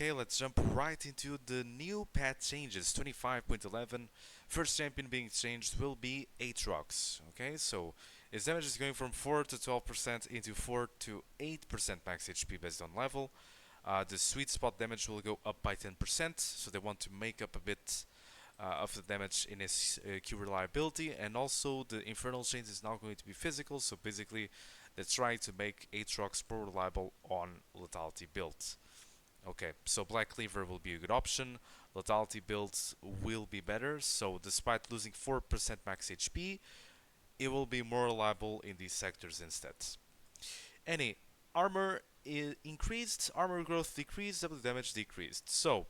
Okay, let's jump right into the new pet changes. 25.11. First champion being changed will be Aatrox. Okay, so his damage is going from 4 to 12% into 4 to 8% max HP based on level. The sweet spot damage will go up by 10%, so they want to make up a bit of the damage in his Q reliability, and also the Infernal Chains is now going to be physical, so basically they're trying to make Aatrox more reliable on lethality builds. Okay, so Black Cleaver will be a good option. Lethality builds will be better, so despite losing 4% max HP, it will be more reliable in these sectors instead. Any armor increased, armor growth decreased, double damage decreased. So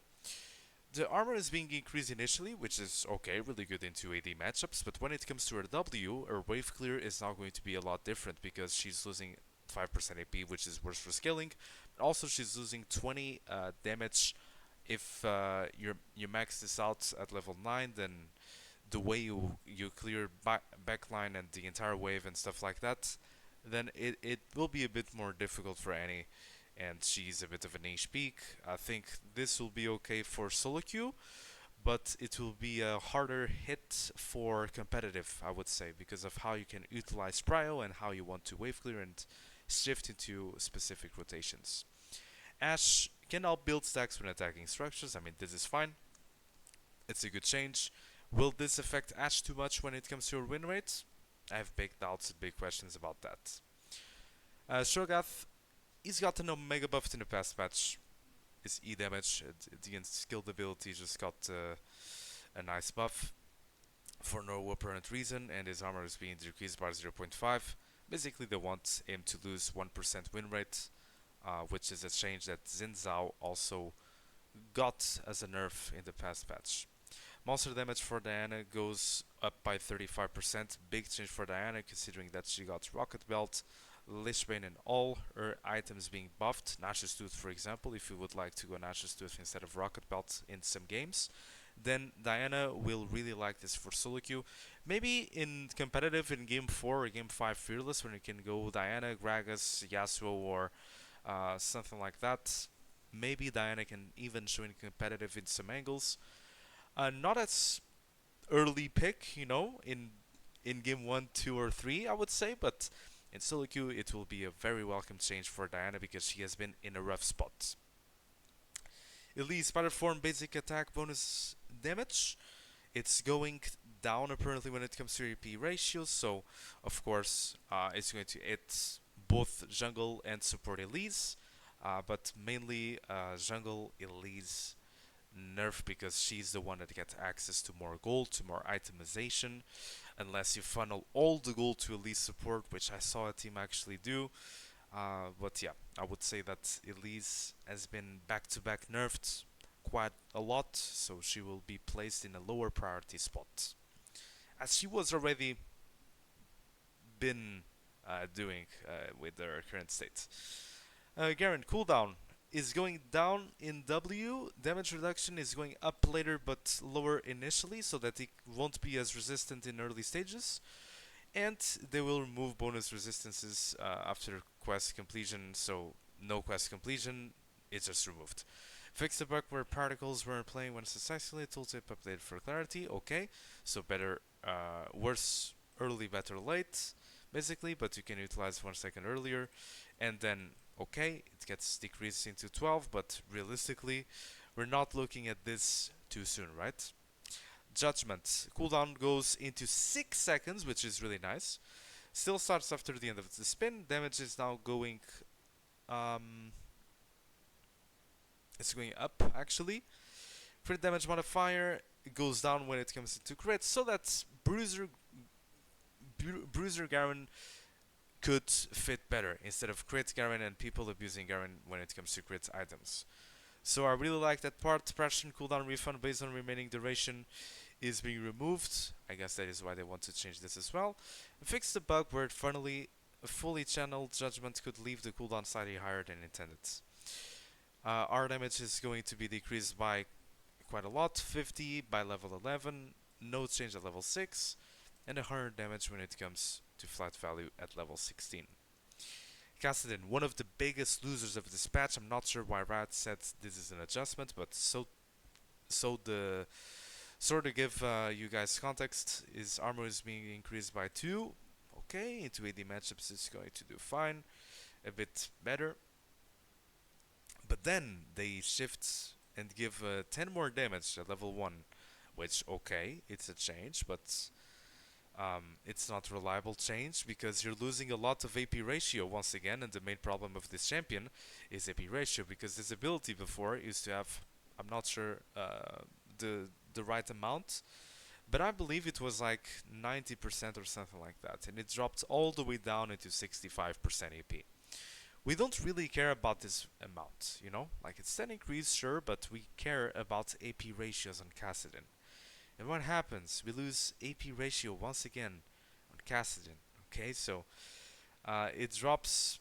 the armor is being increased initially, which is okay, really good in 2AD matchups, but when it comes to her W, her wave clear is now going to be a lot different because she's losing 5% AP, which is worse for scaling. Also, she's losing 20 damage if you max this out at level 9, then the way you clear backline and the entire wave and stuff like that, then it will be a bit more difficult for Annie, and she's a bit of a niche peak. I think this will be okay for solo queue, but it will be a harder hit for competitive, I would say, because of how you can utilize prio and how you want to wave clear and shift into specific rotations. Ashe can now build stacks when attacking structures. I mean, this is fine. It's a good change. Will this affect Ashe too much when it comes to her win rate? I have big doubts and big questions about that. Cho'Gath, he's gotten Omega buffed in the past match. His E damage, the skilled ability just got a nice buff for no apparent reason, and his armor is being decreased by 0.5. Basically, they want him to lose 1% win rate, which is a change that Xin Zhao also got as a nerf in the past patch. Monster damage for Diana goes up by 35%. Big change for Diana considering that she got Rocket Belt, Lishbane and all her items being buffed. Nash's Tooth, for example, if you would like to go Nash's Tooth instead of Rocket Belt in some games, then Diana will really like this for solo queue. Maybe in competitive in game 4 or game 5 Fearless, when you can go Diana, Gragas, Yasuo, or something like that. Maybe Diana can even show in competitive in some angles. Not as early pick, in game 1, 2, or 3, I would say, but in solo queue it will be a very welcome change for Diana because she has been in a rough spot. Elise Spider Form basic attack bonus damage. It's going down apparently when it comes to AP ratios, so of course it's going to hit both jungle and support Elise, but mainly jungle Elise nerf because she's the one that gets access to more gold, to more itemization, unless you funnel all the gold to Elise support, which I saw a team actually do. But yeah, I would say that Elise has been back-to-back nerfed quite a lot, so she will be placed in a lower priority spot, as she was already been doing with her current state. Garen, cooldown is going down in W. Damage reduction is going up later but lower initially so that it won't be as resistant in early stages. And they will remove bonus resistances after quest completion, so no quest completion, it's just removed. Fix the bug where particles weren't playing when successfully, tooltip updated for clarity, okay. So better, worse early, better late, basically, but you can utilize 1 second earlier. And then, okay, it gets decreased into 12, but realistically, we're not looking at this too soon, right? Judgment. Cooldown goes into 6 seconds, which is really nice. Still starts after the end of the spin. Damage is now going... it's going up, actually. Crit damage modifier goes down when it comes to crits, so that Bruiser Garen could fit better instead of crit Garen and people abusing Garen when it comes to crit items. So I really like that part. Suppression cooldown refund based on remaining duration is being removed. I guess that is why they want to change this as well. Fix the bug where fully channeled judgment could leave the cooldown slightly higher than intended. Our damage is going to be decreased by quite a lot, 50 by level 11, no change at level 6, and 100 damage when it comes to flat value at level 16. Kassadin, one of the biggest losers of this patch. I'm not sure why Riot said this is an adjustment, but so the sort of give you guys context, his armor is being increased by 2. Okay, into AD matchups it's going to do fine, a bit better. But then they shift and give 10 more damage at level 1, which, okay, it's a change, but it's not reliable change because you're losing a lot of AP ratio once again, and the main problem of this champion is AP ratio because his ability before used to have, I'm not sure the right amount, but I believe it was like 90% or something like that, and it dropped all the way down into 65% AP. We don't really care about this amount, you know? Like it's 10 increase, sure, but we care about AP ratios on Kassadin. And what happens? We lose AP ratio once again on Kassadin. Okay, so it drops.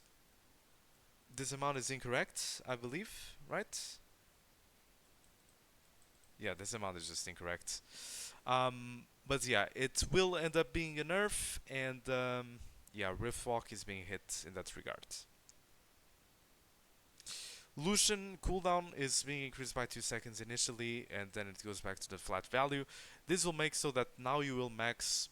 This amount is incorrect, I believe, right? Yeah, this amount is just incorrect. But yeah, it will end up being a nerf, and yeah, Riftwalk is being hit in that regard. Lucian cooldown is being increased by 2 seconds initially, and then it goes back to the flat value. This will make so that now you will max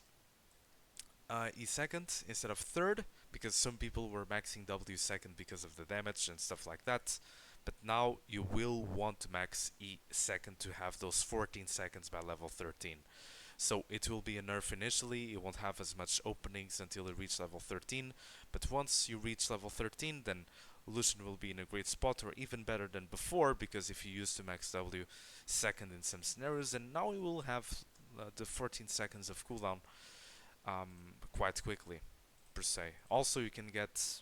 E second instead of third, because some people were maxing W second because of the damage and stuff like that. But now you will want to max E second to have those 14 seconds by level 13. So it will be a nerf initially, you won't have as much openings until you reach level 13, but once you reach level 13 then Lucian will be in a great spot, or even better than before, because if you used to max W second in some scenarios, then now you will have the 14 seconds of cooldown quite quickly, per se. Also, you can get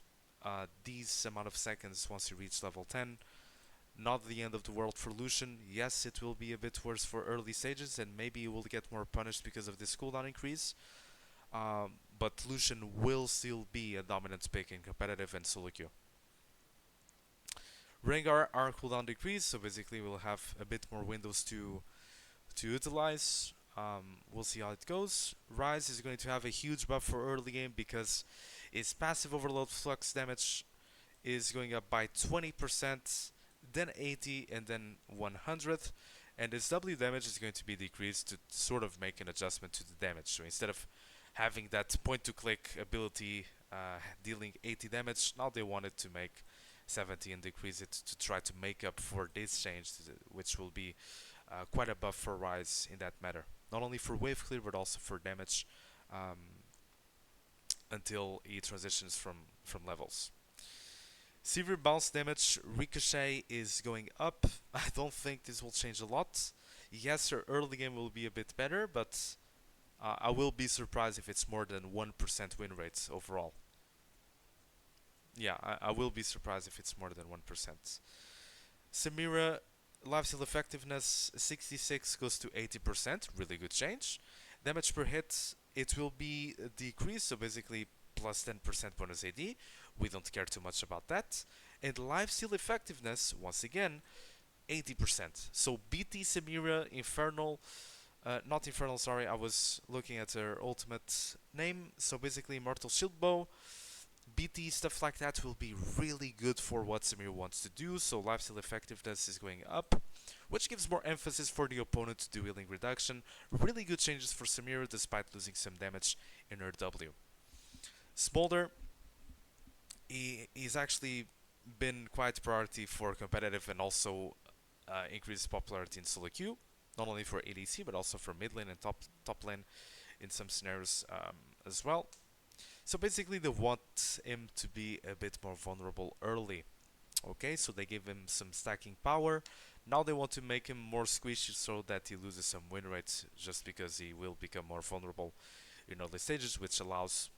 these amount of seconds once you reach level 10. Not the end of the world for Lucian. Yes, it will be a bit worse for early stages, and maybe you will get more punished because of this cooldown increase. But Lucian will still be a dominant pick in competitive and solo queue. Rengar, our cooldown decrease, so basically we'll have a bit more windows to utilize. We'll see how it goes. Ryze is going to have a huge buff for early game because its passive overload flux damage is going up by 20%, then 80, and then 100. And its W damage is going to be decreased to sort of make an adjustment to the damage. So instead of having that point-to-click ability dealing 80 damage, now they wanted to make 70 and decrease it to try to make up for this change, which will be quite a buff for Ryze in that matter. Not only for wave clear, but also for damage until he transitions from levels. Sivir bounce damage ricochet is going up. I don't think this will change a lot. Yes, your early game will be a bit better, but I will be surprised if it's more than 1% win rates overall. Yeah, I will be surprised if it's more than 1%. Samira lifesteal effectiveness 66 goes to 80%, really good change. Damage per hit, it will be decreased, so basically plus 10% bonus AD. We don't care too much about that. And lifesteal effectiveness, once again, 80%. So BT Samira Infernal, not Infernal, sorry, I was looking at her ultimate name. So basically Immortal Shield Bow, BT stuff like that will be really good for what Samir wants to do, so lifesteal effectiveness is going up, which gives more emphasis for the opponent to do healing reduction. Really good changes for Samira despite losing some damage in her W. Smolder, he's actually been quite priority for competitive and also increased popularity in solo queue, not only for ADC but also for mid lane and top lane in some scenarios as well. So basically they want him to be a bit more vulnerable early. Okay, so they give him some stacking power. Now they want to make him more squishy so that he loses some win rates just because he will become more vulnerable in early stages, which allows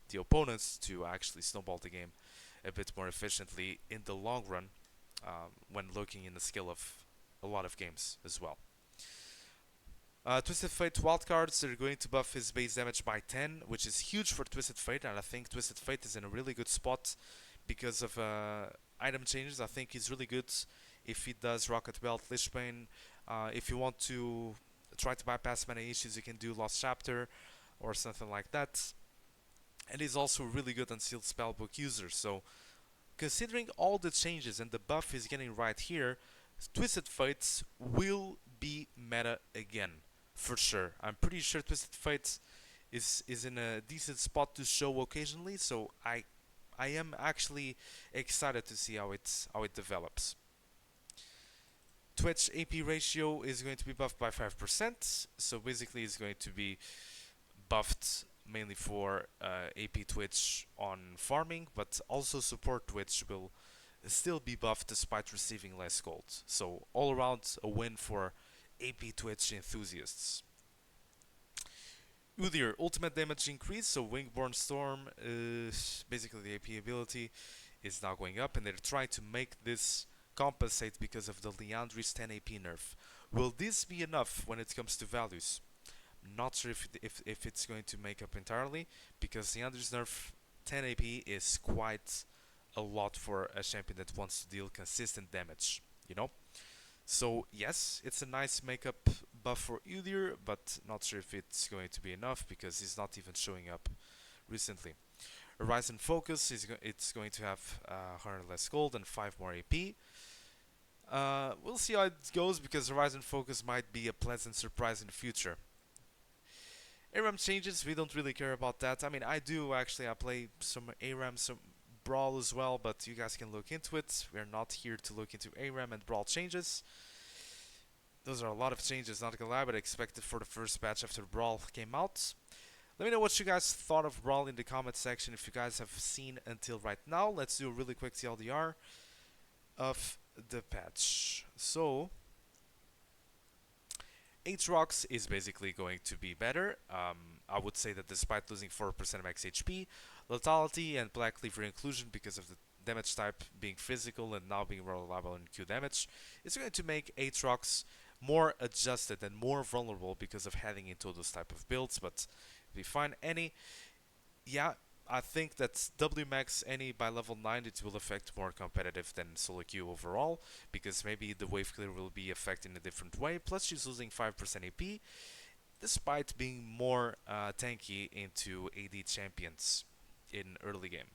the opponents to actually snowball the game a bit more efficiently in the long run when looking in the skill of a lot of games as well. Twisted Fate wildcards are going to buff his base damage by 10, which is huge for Twisted Fate, and I think Twisted Fate is in a really good spot because of item changes. I think he's really good if he does Rocket Belt, Lich Bane. If you want to try to bypass many issues, you can do Lost Chapter or something like that. And he's also really good on sealed spellbook user, so considering all the changes and the buff is getting right here, Twisted Fates will be meta again, for sure. I'm pretty sure Twisted Fates is in a decent spot to show occasionally, so I am actually excited to see how it develops. Twitch AP ratio is going to be buffed by 5%, so basically it's going to be buffed mainly for AP Twitch on farming, but also support Twitch will still be buffed despite receiving less gold. So all around a win for AP Twitch enthusiasts. Udyr, ultimate damage increase, so Wingborn Storm, basically the AP ability, is now going up, and they're trying to make this compensate because of the Liandry's 10 AP nerf. Will this be enough when it comes to values? Not sure if it's going to make up entirely, because Liandry's nerf 10 AP is quite a lot for a champion that wants to deal consistent damage, you know? So yes, it's a nice makeup buff for Udyr, but not sure if it's going to be enough because he's not even showing up recently. Ryze and Focus it's going to have 100 less gold and 5 more AP. We'll see how it goes because Horizon Focus might be a pleasant surprise in the future. ARAM changes, we don't really care about that. I mean, I do actually. I play some ARAM, some Brawl as well, but you guys can look into it. We're not here to look into ARAM and Brawl changes. Those are a lot of changes, not gonna lie, but expected for the first patch after Brawl came out. Let me know what you guys thought of Brawl in the comment section if you guys have seen until right now. Let's do a really quick TLDR of the patch. So, Aatrox is basically going to be better. I would say that despite losing 4% of max HP, lethality and Black Cleaver inclusion because of the damage type being physical and now being more reliable in Q damage, it's going to make Aatrox more adjusted and more vulnerable because of heading into those type of builds. But if we find any, yeah, I think that WMAX any by level 9 it will affect more competitive than solo queue overall, because maybe the wave clear will be affected in a different way, plus she's losing 5% AP, despite being more tanky into AD champions in early game.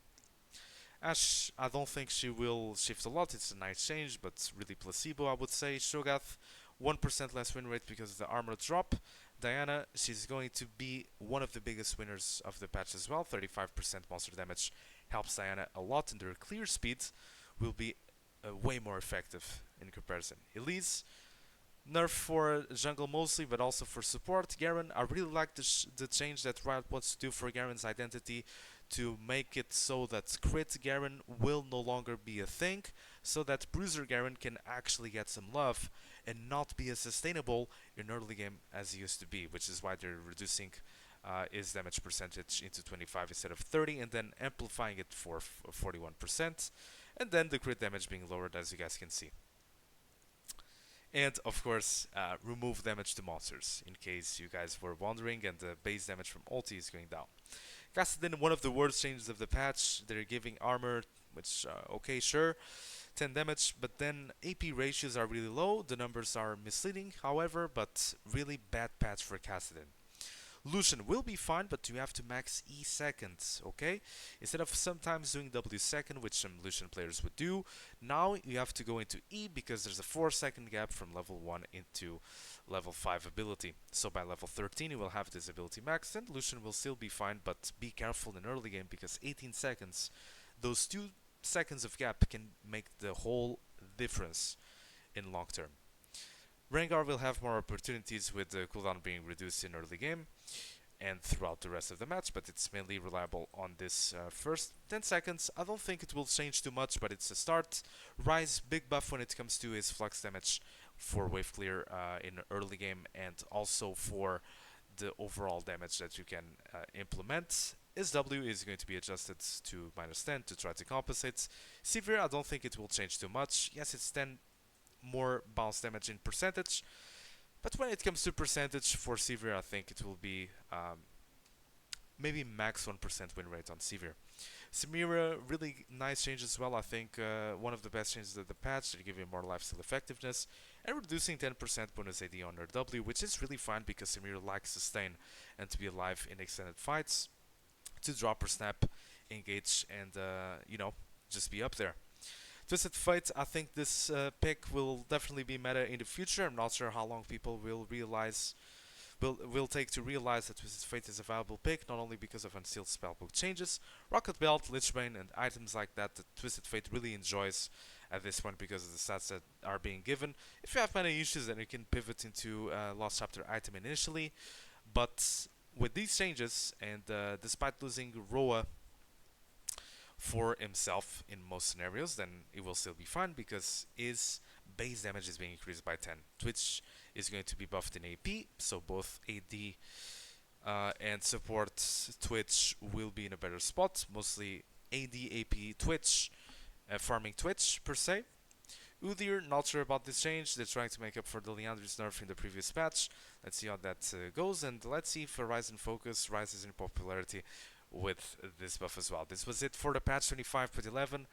Ashe, I don't think she will shift a lot, it's a nice change, but really placebo I would say. Cho'Gath, 1% less win rate because of the armor drop. Diana, she's going to be one of the biggest winners of the patch as well. 35% monster damage helps Diana a lot, and her clear speed will be way more effective in comparison. Elise, nerf for jungle mostly, but also for support. Garen, I really like the change that Riot wants to do for Garen's identity to make it so that crit Garen will no longer be a thing, so that Bruiser Garen can actually get some love and not be as sustainable in early game as he used to be, which is why they're reducing his damage percentage into 25 instead of 30 and then amplifying it for 41%, and then the crit damage being lowered as you guys can see. And of course, remove damage to monsters, in case you guys were wondering, and the base damage from ulti is going down. Kassadin, one of the worst changes of the patch. They're giving armor, which, okay, sure, 10 damage, but then AP ratios are really low. The numbers are misleading, however, but really bad patch for Kassadin. Lucian will be fine, but you have to max E seconds, okay? Instead of sometimes doing W second, which some Lucian players would do, now you have to go into E because there's a 4-second gap from level 1 into level 5 ability. So by level 13 you will have this ability maxed, and Lucian will still be fine, but be careful in early game because 18 seconds, those 2 seconds of gap can make the whole difference in long term. Rengar will have more opportunities with the cooldown being reduced in early game and throughout the rest of the match, but it's mainly reliable on this first 10 seconds. I don't think it will change too much, but it's a start. Ryze, big buff when it comes to his flux damage for wave clear in early game, and also for the overall damage that you can implement. His W is going to be adjusted to -10 to try to compensate. Sivir, I don't think it will change too much. Yes, it's 10 more bounce damage in percentage, but when it comes to percentage for Sivir, I think it will be maybe max 1% win rate on Sivir. Samira, really nice change as well. I think one of the best changes of the patch. They give you more lifesteal effectiveness and reducing 10% bonus AD on her W, which is really fine because Samira likes sustain and to be alive in extended fights, to drop her snap, engage, and you know, just be up there. Twisted Fate, I think this pick will definitely be meta in the future. I'm not sure how long people will take to realize that Twisted Fate is a valuable pick, not only because of unsealed spellbook changes, Rocket Belt, Lichbane, and items like that Twisted Fate really enjoys at this point because of the stats that are being given. If you have many issues, then you can pivot into Lost Chapter item initially, but with these changes, and despite losing Roa for himself in most scenarios, then it will still be fine because his base damage is being increased by 10. Twitch is going to be buffed in AP, so both AD and support Twitch will be in a better spot. Mostly AD, AP, Twitch, farming Twitch per se. Udyr, not sure about this change. They're trying to make up for the Leandry's nerf in the previous patch. Let's see how that goes, and let's see if Ryze Focus rises in popularity with this buff as well. This was it for the patch 25.11.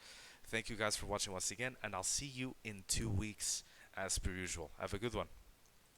Thank you guys for watching once again, and I'll see you in 2 weeks as per usual. Have a good one.